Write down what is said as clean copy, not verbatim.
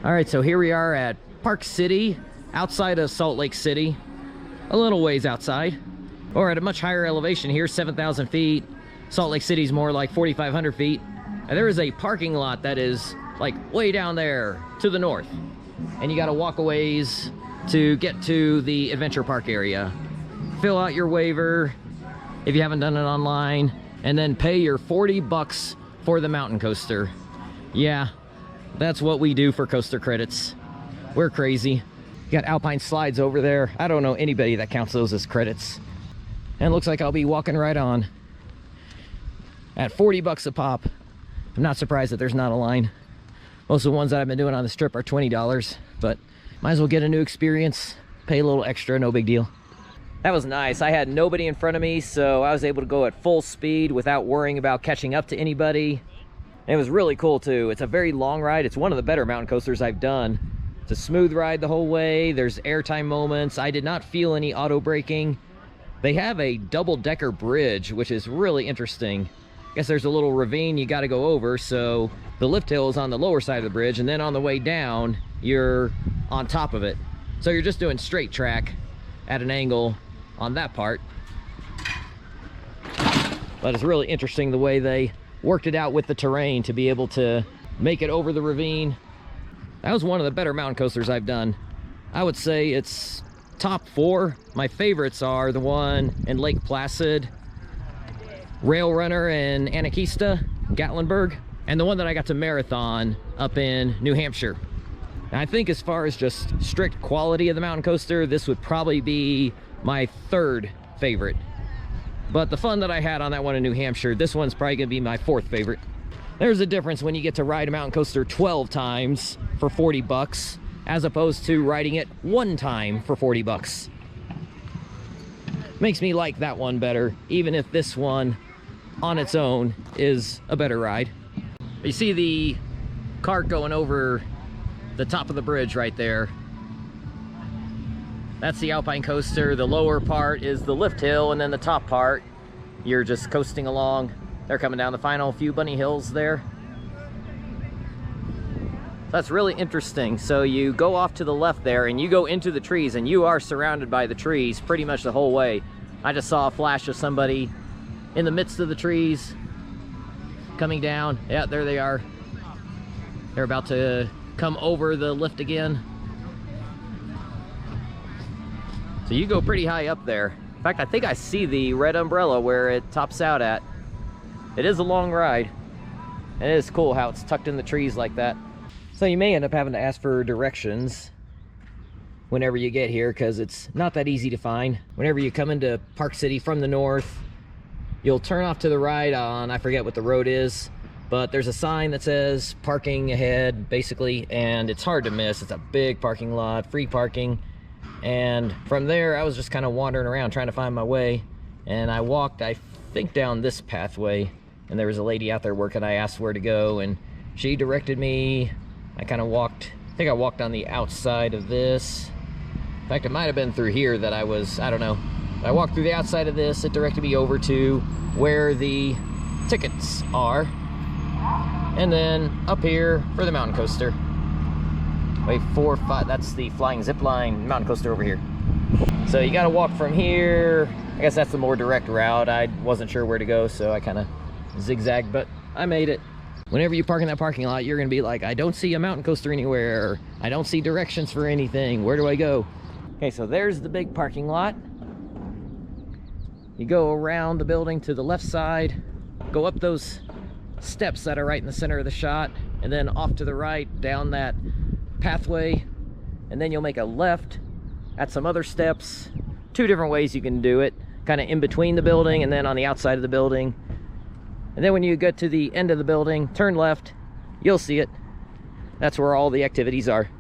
All right, so here we are at Park City, outside of Salt Lake City, a little ways outside, or at a much higher elevation here, 7,000 feet. Salt Lake City's more like 4,500 feet. And there is a parking lot that is like way down there to the north. And you gotta walk a ways to get to the adventure park area. Fill out your waiver if you haven't done it online, and then pay your 40 bucks for the mountain coaster. Yeah, that's what we do for coaster credits. We're crazy. You got Alpine slides over there. I don't know anybody that counts those as credits. And it looks like I'll be walking right on at 40 bucks a pop. I'm not surprised that there's not a line. Most of the ones that I've been doing on the strip are $20, but might as well get a new experience, pay a little extra, no big deal. That was nice. I had nobody in front of me, so I was able to go at full speed without worrying about catching up to anybody. And it was really cool too. It's a very long ride. It's one of the better mountain coasters I've done. It's a smooth ride the whole way. There's airtime moments. I did not feel any auto braking. They have a double-decker bridge, which is really interesting. I guess there's a little ravine you got to go over, so the lift hill is on the lower side of the bridge, and then on the way down, you're on top of it. So you're just doing straight track at an angle on that part. But it's really interesting the way they worked it out with the terrain to be able to make it over the ravine. That was one of the better mountain coasters I've done. I would say it's top 4. My favorites are the one in Lake Placid, Rail Runner in Anarchista, Gatlinburg, and the one that I got to marathon up in New Hampshire. And I think as far as just strict quality of the mountain coaster, this would probably be my 3rd favorite. But the fun that I had on that one in New Hampshire, this one's probably gonna be my 4th favorite. There's a difference when you get to ride a mountain coaster 12 times for 40 bucks, as opposed to riding it 1 time for 40 bucks. Makes me like that one better, even if this one on its own is a better ride. You see the cart going over the top of the bridge right there. That's the Alpine coaster. The lower part is the lift hill, and then the top part, you're just coasting along. They're coming down the final few bunny hills there. That's really interesting. So you go off to the left there and you go into the trees, and you are surrounded by the trees pretty much the whole way. I just saw a flash of somebody in the midst of the trees coming down. Yeah, there they are. They're about to come over the lift again. So you go pretty high up there. In fact, I think I see the red umbrella where it tops out at. It is a long ride. And it is cool how it's tucked in the trees like that. So you may end up having to ask for directions whenever you get here, because it's not that easy to find. Whenever you come into Park City from the north, you'll turn off to the right on, I forget what the road is, but there's a sign that says parking ahead, basically, and it's hard to miss. It's a big parking lot, free parking. And from there, I was just kind of wandering around trying to find my way. And I walked, I think, down this pathway, and there was a lady out there working. I asked where to go, and she directed me. I kind of walked, I think I walked on the outside of this. In fact, it might have been through here that I was, I don't know. I walked through the outside of this. It directed me over to where the tickets are. And then up here for the mountain coaster. Wait, 4, 5, that's the flying zip line mountain coaster over here. So you gotta walk from here. I guess that's the more direct route. I wasn't sure where to go, so I kind of zigzagged, but I made it. Whenever you park in that parking lot, you're gonna be like, I don't see a mountain coaster anywhere. Or, I don't see directions for anything. Where do I go? Okay, so there's the big parking lot. You go around the building to the left side, go up those steps that are right in the center of the shot, and then off to the right down that pathway, and then you'll make a left at some other steps. 2 different ways you can do it, kind of in between the building and then on the outside of the building. And then when you get to the end of the building, turn left, you'll see it. That's where all the activities are.